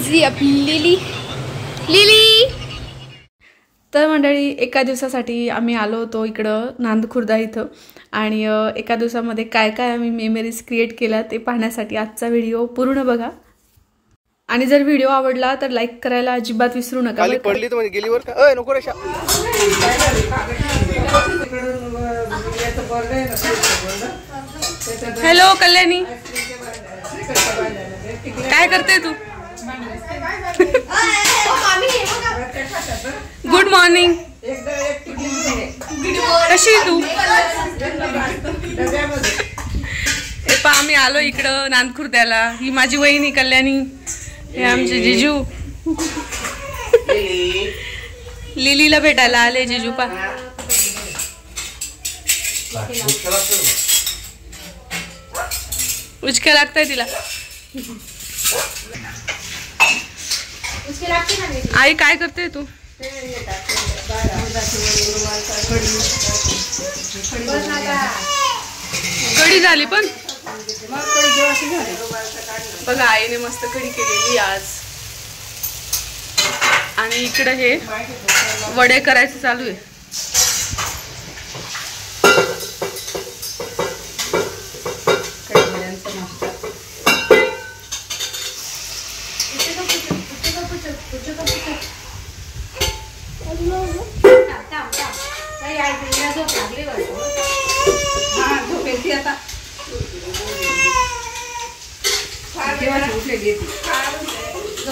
माझी आपली lily lily. तर मंडळी एका दिवसासाठी आम्ही आलो होतो इकडं नांदखुर्दा इथं आणि एका दिवसामध्ये काय काय आम्ही मेमरीज क्रिएट केल्या ते पाहण्यासाठी आजचा व्हिडिओ पूर्ण बघा। आणि जर व्हिडिओ आवडला तर लाईक करायला अजिबात विसरू नका। पडली तर गेली वर का नको रेषा। हॅलो कल्याणी, काय करते तू? गुड मॉर्निंग, कशी तू? पा आम्ही आलो इकडं नांदखुर्द्याला। ही माझी वहिनी कल्याणी, हे आमचे जिजू लिलीला भेटायला आले जिजू। पा उचका लागतंय तिला। आई काय करते तू? कढी झाली पण बघा, आईने मस्त कढी केलेली आज। आणि इकडे हे वडे करायचं चालू आहे।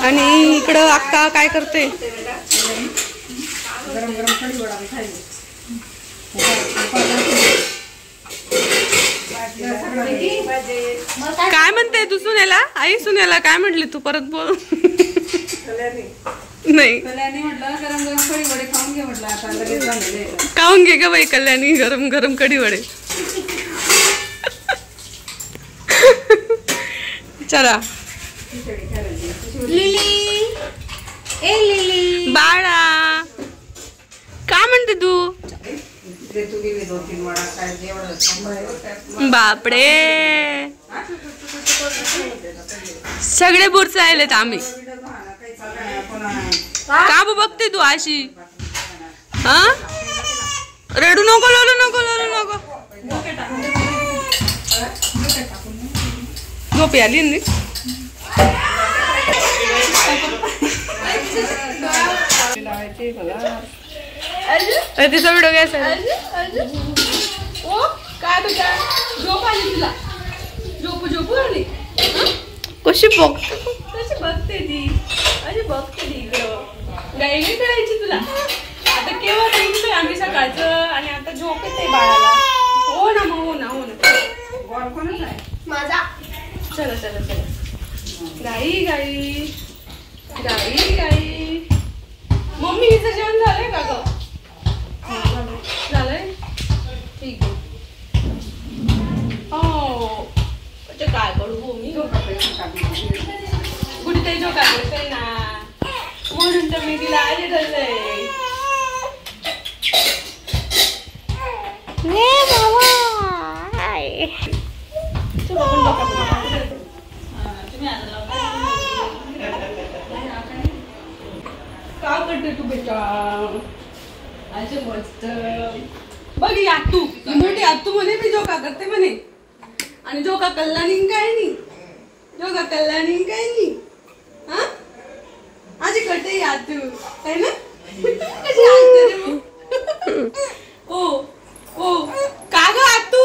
आणि इकडं अक्का काय करते? काय म्हणते तू सुनेला? आई सुनेला काय म्हटली तू? परत बोल। नाही खाऊन घे ग बाई कल्याणी, गरम गरम कढी वडे। चला लिली, ए लिली बाळा, काय म्हणते तू? बापडे, सगळे बुरच आलेत आम्ही। का बघते तू अशी? हा, रडू नको, लढू नको, लढू नको। झोप आली ना? तिचा व्हिडिओ घ्यायचा। कशी बघते, कशी बघते ती, अशी बघते ती इकडं। गाई नाही करायची तुला आता? केव्हा जायचं आम्ही सकाळचं आणि आता झोप येते बाळाला। हो ना मग, हो ना, हो ना माझा। चला चला चला, गाई गाई गाई गाई। मम्मी हिचं जेवण झालंय का ग? झालंय, ठीक आहे। हो काय करू हो मी? कुठे झोका करते ना, म्हणून तर मी तिला आले धरलंय। काय करते तू बेटा? अच्छा मस्त बघ, आतू मोठी आतू म्हणे मी झोका करते म्हणे, आणि झोका कल्लानी काय नाही, झोका कल्लानी काय नाही। हा माझी करते आतू आहे ना? कशी आणते रे मग? ओ ओ का ग आतू?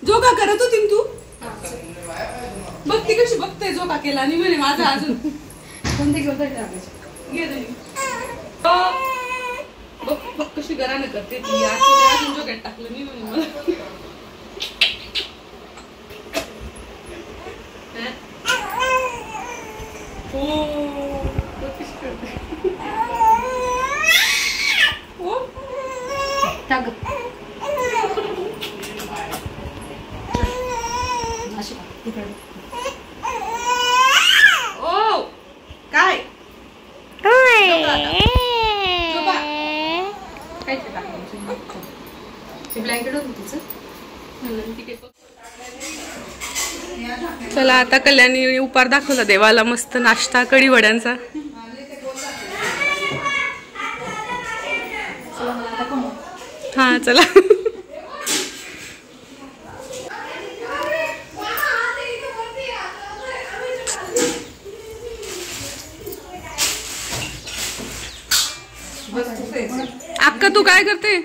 झोका करत होती तू? बघ ती कशी बघते, झोका केला आणि म्हणे माझा अजून कोणते घे बघ बघ कशी घराने करते ती। अजून झोक्यात टाकलं नाही म्हणे मला। हो कशी करते हो टाक ओ काय ब्लँकेट होतं तिचं। चला आता कल्याणी उपार दाखवला देवाला, मस्त नाश्ता कढी वड्यांचा. हा चला. अक्का तू काय करते?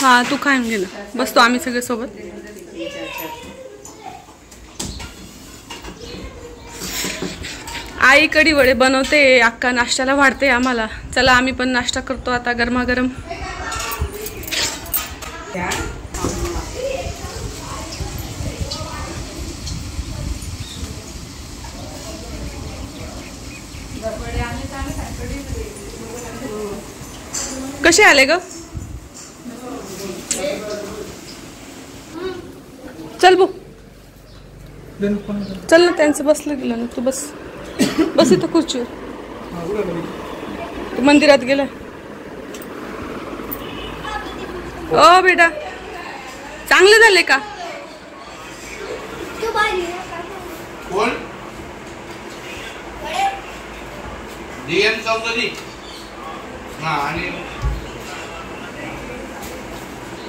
हा तू खाऊन घे ना, बसतो आम्ही सगळे सोबत. आई कढी वडे बनवते, अक्का नाश्त्याला वाढते आम्हाला. चला आम्ही पण नाश्ता करतो आता गरमागरम. कसे आले ग? चल बो, चल ना, त्यांचं बसलं गेलं ना, तू बस बस इथं खुर्चीवर. तू मंदिरात गेला. ओ बेटा, चांगले झाले का?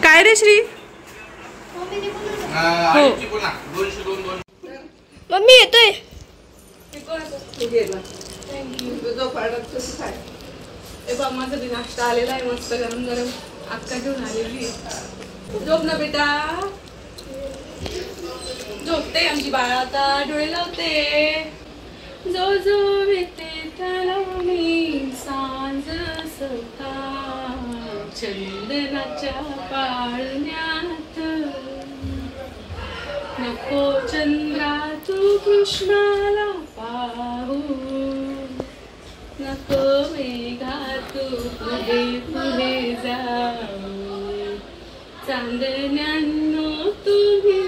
काय रे श्री? मम्मी येतोय. माझा बी नाश्ता आलेला आहे, मस्त गरम गरम. अक्का घेऊन आलेली. झोप ना बेटा, झोपते आमची बाळा आता, डोळे लावते. जो जो येते त्याला मी सांज सकाळ, चंदनाच्या पाळण्यात. नको चंद्रा तू कृष्णाला पाहू, नको मेघा तू पुढे पुढे जाऊ. चांदण्यांनो तुम्ही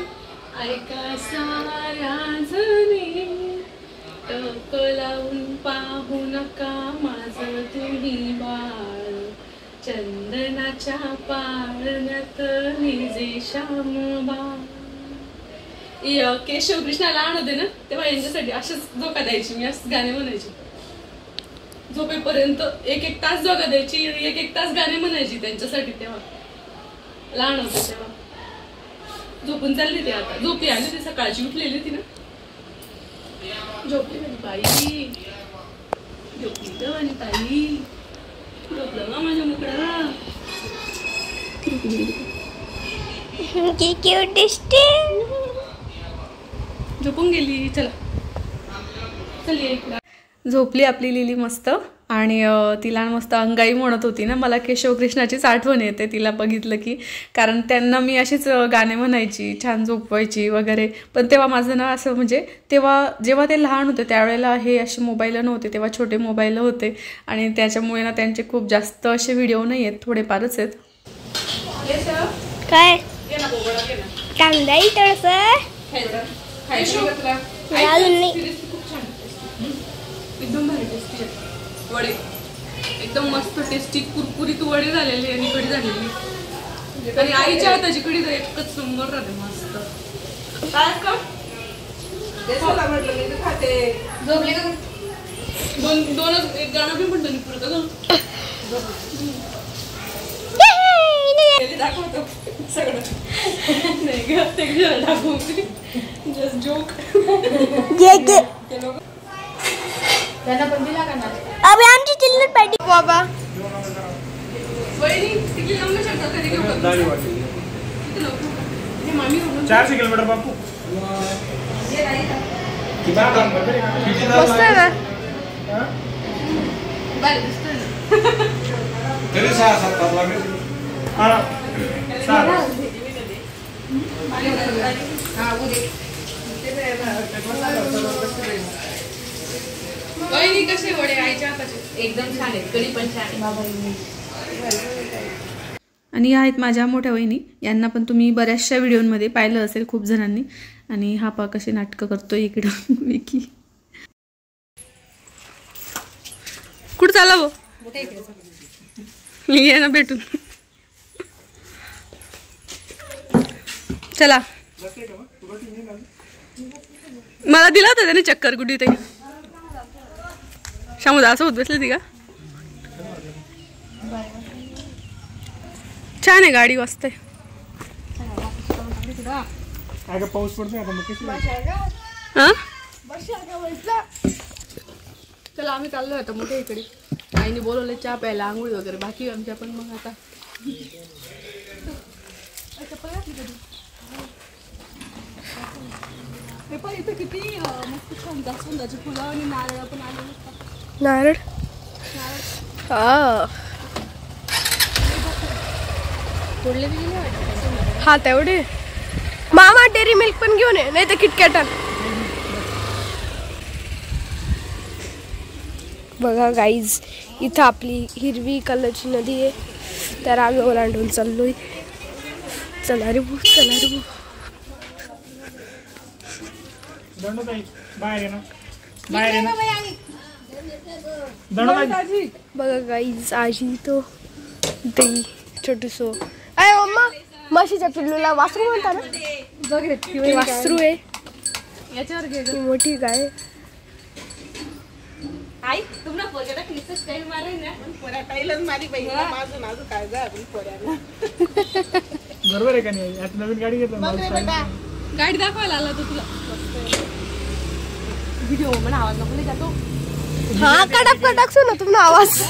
ऐका साऱ्या जणी, टक लावून पाहू नका माझं तुम्ही बाळ. चंदनाच्या पाळण्यात निजे श्याम बाळ. केशव कृष्णा लहान होते ना तेव्हा यांच्यासाठी अशाच झोका द्यायची मी, असं गाणे म्हणायची. झोपेपर्यंत एक एक तास झोका द्यायची, एक एक तास गाणे म्हणायची त्यांच्यासाठी. तेव्हा लहान होते तेव्हा. झोपून चालली ती, आता झोपली आली ती, सकाळची उठलेली ती ना. झोपली माझी बाई, झोपली तर माझी ताई, झोपलं ना माझ्या मुकड्या. झोपून गेली. चला चल. झोपली आपली लिली मस्त. आणि तिला मस्त अंगाई म्हणत होती ना. मला केशव कृष्णाचीच आठवण येते तिला बघितलं की, कारण त्यांना मी अशीच गाणे म्हणायची, छान झोपवायची वगैरे. पण तेव्हा माझं ना असं म्हणजे तेव्हा जेव्हा ते लहान होते त्यावेळेला हे असे मोबाईल नव्हते, तेव्हा छोटे मोबाईल होते. आणि त्याच्यामुळे ना त्यांचे खूप जास्त असे व्हिडिओ नाही आहेत, थोडेफारच आहेत. काय कांदा तळस एकदम भारी टेस्टी वडे, एकदम मस्त टेस्टी कुरकुरीत वडे झालेले आणि कढी झालेली. आणि आईच्या हाताची कढी तर एकच नंबर राहते मस्त. काय का दोनच एक गाणं बी म्हणतो पुरतं दाखवतो सगळं. नाही ग ते दाखवते, जस्ट जोक. त्यांना पण दिला का ना अबे आमची चिल्लर पार्टी बाबा. वहिनी किती लांब शकता तरी घेऊ का? किती लांब? हे मामी म्हणून 400 किलोमीटर बापू. ये नाही का? मस्त आहे ना. बाय दिसतोय ना. तरी 6-7 लागले. हां 6. हां उदे वहिनी कसे वडे आईच्या हाताचे एकदम छान आहेत, कढी पण छान आहे. आणि ह्या आहेत माझ्या मोठ्या वहिनी. यांना पण तुम्ही बऱ्याचशा व्हिडिओमध्ये पाहिलं असेल खूप जणांनी. आणि हा पा कसे नाटकं करतोय इकडं विकी. कुठं चालला वो? ये ना भेटून. चला मला दिला होता त्याने चक्कर गुड्डी ते शामू असं होत बसली ती का छान आहे गाडी वाजते पाऊस पडतोय आता मग चला आम्ही चाललो होतो मोठ्या इकडे आईने बोलवले चहा प्यायला आंघोळी वगैरे बाकी आमच्या पण मग आता इथं किती मस्त छान जास्वंदाची फुलं आणि नारळ पण आले नारळ हा तेवढे मामा डेअरी मिल्क पण घेऊन ये नाही तर किटकॅट बघा गाईज इथं आपली हिरवी कलरची नदी आहे तर आम्ही ओलांडून चाललोय चला रे भू बघा गाईज आजी तो दही छोटूसो अय मम्मा म्हशीच्या पिल्लूला वासरू म्हणता ना वासरू आहे याच्यावर घे मोठी गाय आई तुम्हाला पोरग्याला क्रिसमस स्टाईल मारे ना पोरा टाईलच मारी बाई माझं माझं काय जा आपण पोऱ्याला बरोबर आहे का नाही आता नवीन गाडी घेतलं गाडी दाखवायला आला तो तुला व्हिडिओ म्हणा आवाज नको जातो हाँ कड़क कड़क सुनो तुमने आवाज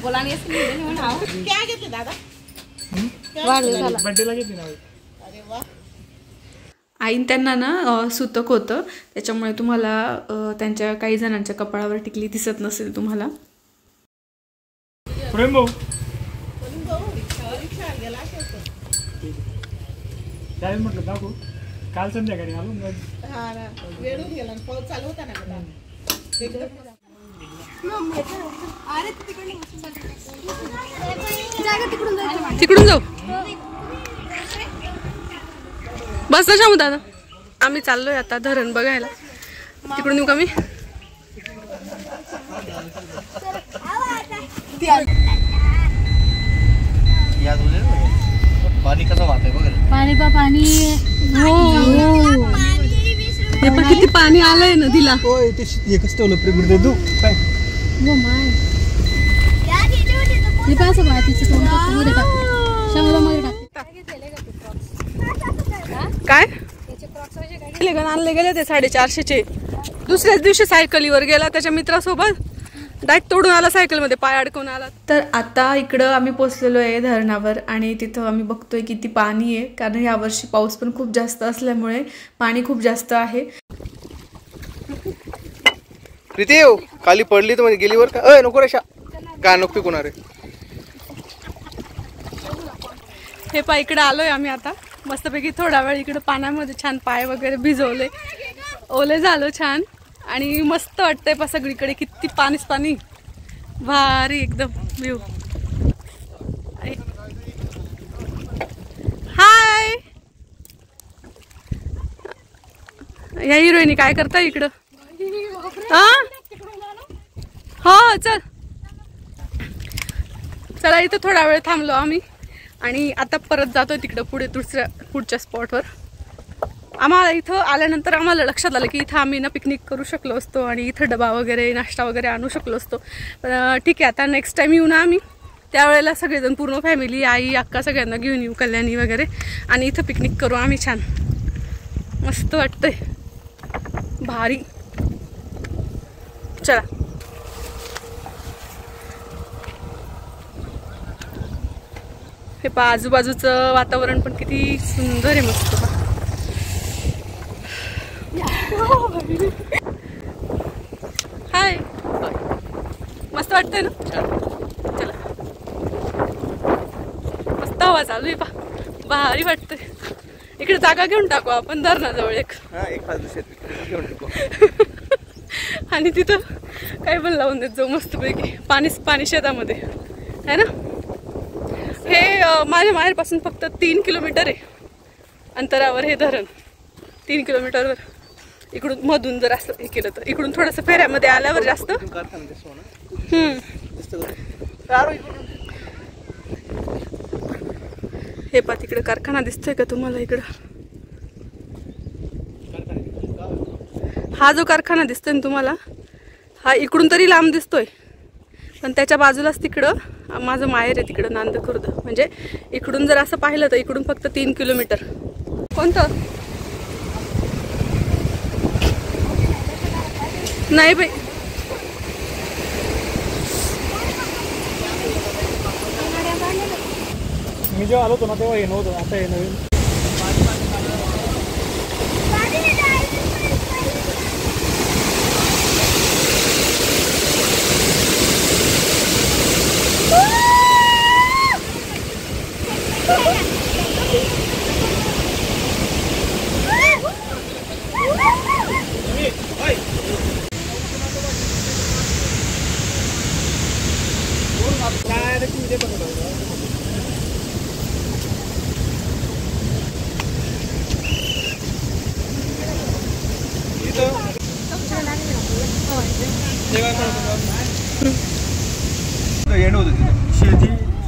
बोला नाही क्या घेतले दादा बड्डेला घेतली ना अरे वा आईन त्यांना ना सुतक होतं त्याच्यामुळे तुम्हाला त्यांच्या काही जणांच्या कपाळावर टिकली दिसत नसेल तुम्हाला प्रेम भाऊ चालेल म्हटलं दाखवू काल संध्याकाळी आलो हा ना वेळून गेला पाऊस चालू होता ना तिकडून जाऊ बस ना शामू दादा आम्ही चाललोय आता धरण बघायला तिकडून येऊ का मी पाणी कसं वाहतंय बघ पाणी हे पण किती पाणी आलंय नदीला होय ते एकच ठेवलं प्रेम दे तू काय काय आणले गेले ते 450चे दुसऱ्याच दिवशी सायकलीवर गेला त्याच्या मित्रासोबत डायरेक्ट तोडून आला सायकल मध्ये पाय अडकून आला तर आता इकडं आम्ही पोचलेलो आहे धरणावर आणि तिथं आम्ही बघतोय किती पाणी आहे कारण या वर्षी पाऊस पण खूप जास्त असल्यामुळे पाणी खूप जास्त आहे प्रीती खाली पडली तर गेली वर का अय नको रेषा का नको पिकवणार आहे हे पा इकडे आलोय आम्ही आता मस्तपैकी थोडा वेळ इकडे पाण्यामध्ये छान पाय वगैरे भिजवले ओले झालो छान आणि मस्त वाटतंय पा सगळीकडे किती पाणीच पाणी भारी एकदम व्ह्यू हाय या हिरोईनी काय करताय इकडं हो चल चला इथं थोडा वेळ थांबलो आम्ही आणि आता परत जातोय तिकडं पुढच्या स्पॉटवर आम्हाला इथं आल्यानंतर आम्हाला लक्षात आलं की इथं आम्ही ना पिकनिक करू शकलो असतो आणि इथं डबा वगैरे नाश्ता वगैरे आणू शकलो असतो पण ठीक आहे आता नेक्स्ट टाइम येऊ ना आम्ही त्यावेळेला सगळेजण पूर्ण फॅमिली आई अक्का सगळ्यांना घेऊन येऊ कल्याणी वगैरे आणि इथं पिकनिक करू आम्ही छान मस्त वाटतंय भारी चला हे पहा आजूबाजूचं वातावरण पण किती सुंदर आहे मस्त पहा हाय मस्त वाटतंय ना चला मस्त हवा चालू आहे पहा भारी वाटतंय इकडे जागा घेऊन टाकू आपण धरणाजवळ एक आणि तिथं काय पण लावून देत जाऊ मस्तपैकी पाणी शेतामध्ये है ना हे माझ्या माहेरपासून फक्त 3 किलोमीटर आहे अंतरावर हे धरण 3 किलोमीटरवर इकडून मधून जर असं हे केलं तर इकडून थोडंसं फेऱ्यामध्ये आल्यावर जास्त हे पा तिकडे कारखाना दिसतोय का तुम्हाला? इकडं हा जो कारखाना दिसतोय ना तुम्हाला, हा इकडून तरी लांब दिसतोय, पण त्याच्या बाजूलाच तिकडं माझं माहेर आहे, तिकडं नांदखुर्द. म्हणजे इकडून जर असं पाहिलं तर इकडून फक्त 3 किलोमीटर. कोणतं? नाही बाई, मी जेव्हा आलो होतो ना तेव्हा हे नव्हतं, आता हे नवीन.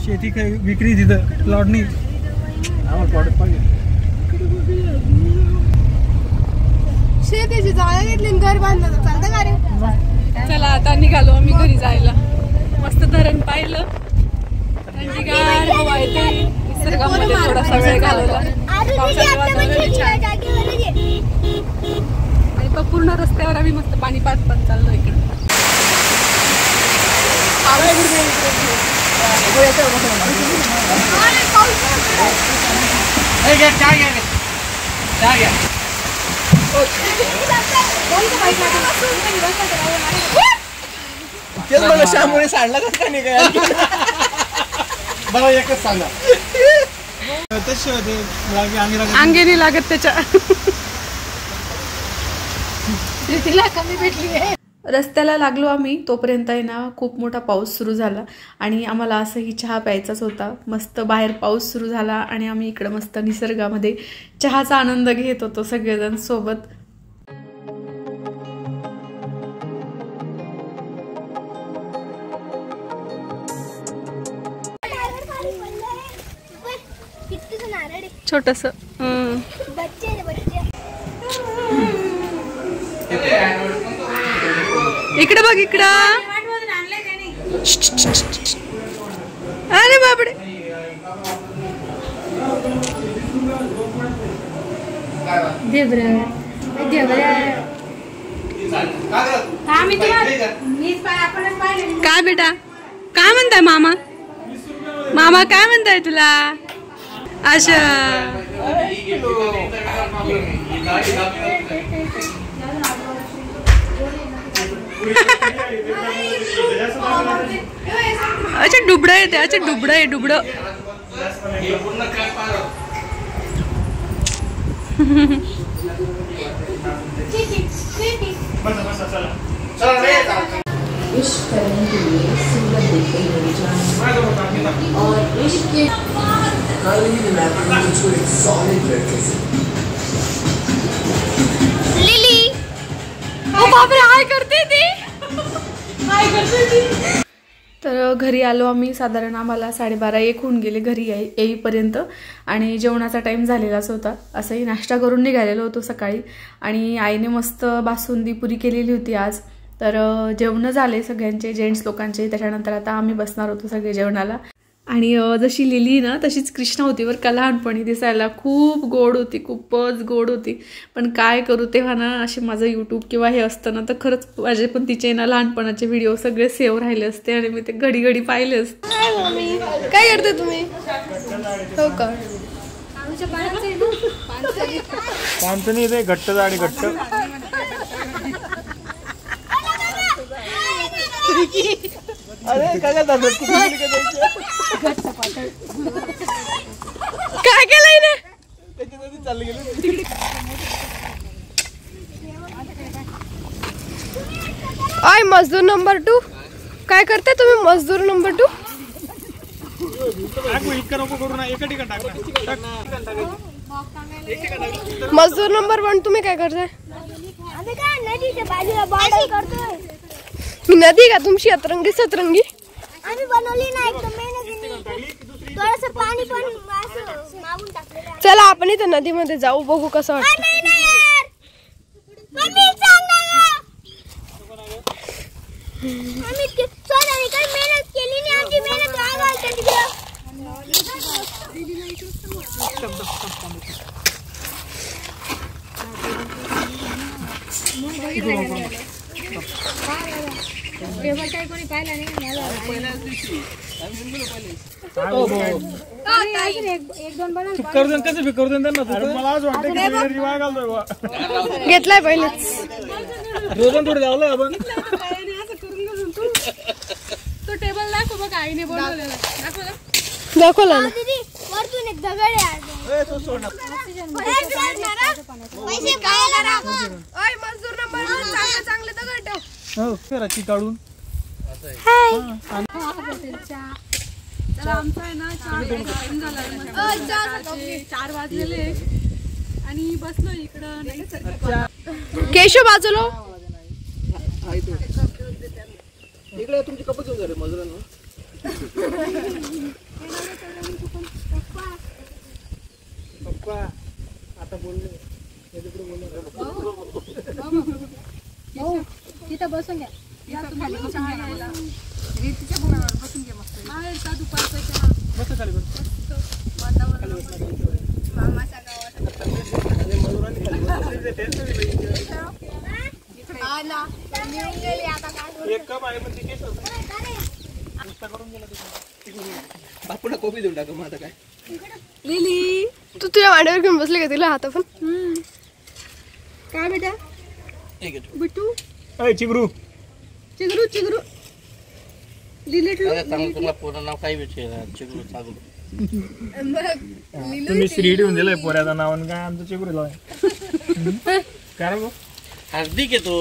शेती काही विक्री तिथं प्लॉट नाही. शेतीची जागा घेतली घर बांधलं तर चालतं का रे? चला आता निघालो आम्ही घरी जायला. मस्त धरण पाहिलं, थंडीगार हवा येते, निसर्गामध्ये थोडासा वेळ घालवला, पावसाचं वातावरण छान. आणि पूर्ण रस्त्यावर आम्ही मस्त पाणी पाच पाच चाललो इकडे. तेच मला श्यामुळे सांडला का नाही काय? मला एकच सांगा. अंगेनी लागत त्याच्या. तिला कमी भेटली आहे. रस्त्याला लागलो आम्ही तोपर्यंत आहे ना खूप मोठा पाऊस सुरू झाला आणि आम्हाला असंही चहा प्यायचाच होता. मस्त बाहेर पाऊस सुरू झाला आणि आम्ही इकडं मस्त निसर्गामध्ये चहाचा आनंद घेत होतो सगळेजण सोबत. छोटस इकडे बघ, इकडं. अरे बापडे, काय बेटा काय म्हणताय मामा? मामा काय म्हणताय तुला? अच्छा, अच्छा डुबडं येते. अच्छा डुबडं आहे, डुबडं. इश्क करने के लिए सूरत देखते हुए जाना और इश्क के लिली ओ बापरे, हाय करते ती, हाय करते ती. तर घरी आलो आम्ही. साधारण आम्हाला 12:30-1 होऊन गेले घरी येईपर्यंत आणि जेवणाचा टाईम झालेलाच होता. असंही नाश्ता करून निघालेलो होतो सकाळी आणि आईने मस्त बासुंदी पुरी केलेली होती आज. तर जेवण झाले सगळ्यांचे, जेंट्स लोकांचे. त्याच्यानंतर आता आम्ही बसणार होतो सगळे जेवणाला. आणि जशी लिली ना तशीच कृष्णा होती बरं का, लहानपणी दिसायला खूप गोड होती, खूपच गोड होती. पण काय करू, तेव्हा ना असे माझं यूट्यूब किंवा हे असतं ना तर खरंच माझे पण तिचे ना लहानपणाचे व्हिडिओ सगळे सेव्ह राहिले असते आणि मी ते घडी घडी पाहिले असते. काय करते तुम्ही? हो का, पानचणी ते घट्ट जाडी घट्ट. अरे काय काय केलंय ना? चालले गेले. आय मजदूर नंबर 2 काय करते तुम्ही? मजदूर नंबर 2 इतकं नको करू ना, एका ठिकाणी टाक. मजदूर नंबर 1 तुम्ही काय करताय? नदीच्या बाजूला बॉर्डर करतोय. मी नदी का तुमची अतरंगी सतरंगी? आम्ही बनवली ना एकदम मेहनतीने. थोडंसं पाणी पण असं मागून टाकलेलं आहे. चला आपण इथं नदीमध्ये जाऊ, बघू कसं वाटतं. नाही नाही यार. मम्मी सांग ना. आम्ही सोनाने काही मेहनत केली नाही, आमची मेहनत वाया घालते तिकडं. करून कसं करू देन त्यांना. मला आज वाटतं की वाया घालतोय बा. घेतलाय पहिलेच. रोजन थोडं जावलं आपण. तो टेबल दाखव बघ, आईने बनवलेला दाखव ना. दाखवला ना. दीदी वरतून एक दगड आहे. पैसे काय करा. ओय मजदूर नंबर 2 चांगले दगड ठेव. हो कराची काढून. चला आमचा आहे ना टाइम झाला, 4 वाजलेले आणि बसलो इकडं. केशव बाजूला. इकडे तुमचे कपडे घेऊन झाले मजुरांना. पप्पा आता बोलले. तिथं बसून घ्या. चहा घ्यायला रेतीच्या बुडावर बसून घ्या. मस्त बाहेरचा दुपारचा चहा. मस्त खाली बस. वातावरण मामाच्या गावात. एक कप आहे पण ती आपण कोबी देऊन टाका मग आता काय. लिली तू तुझ्या मांडीवर घेऊन बसली का तिला हात पण. काय बेटा बिट्टू चिगरू चिगरू चिगरू लिलिटलू. तुला पूर्ण नाव काय विचार चिगरू चालू. तुम्ही श्री ठेवून दिलंय पोऱ्याचं नाव आणि काय आमचं चिगरू लावाय. काय रे हार्दिक येतो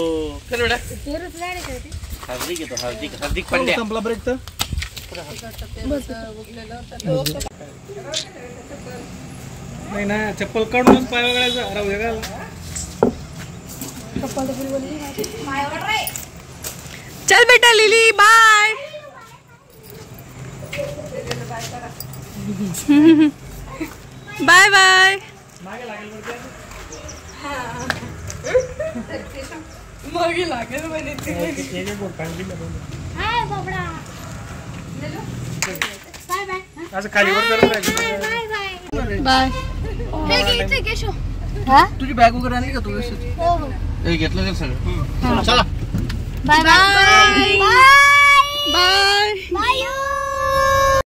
कर बेटा. हार्दिक येतो. हार्दिक हार्दिक पांड्या. संपला ब्रेक तर. नाही ना चप्पल काढूनच पाय वगळायचा. राहू दे का. चल बेटा लिली बाय. Bye bye. मागे लागेल म्हणे ते. हाय बाबडा. Bye bye. असं खालीवर करत राहायचं. Bye bye. बाय. हे घे इथे केशव. तुझी बॅग वगैरे आणली का तू व्यवस्थित. हो हो. घेतलं का सगळं. चला bye bye. Bye bye. Bye.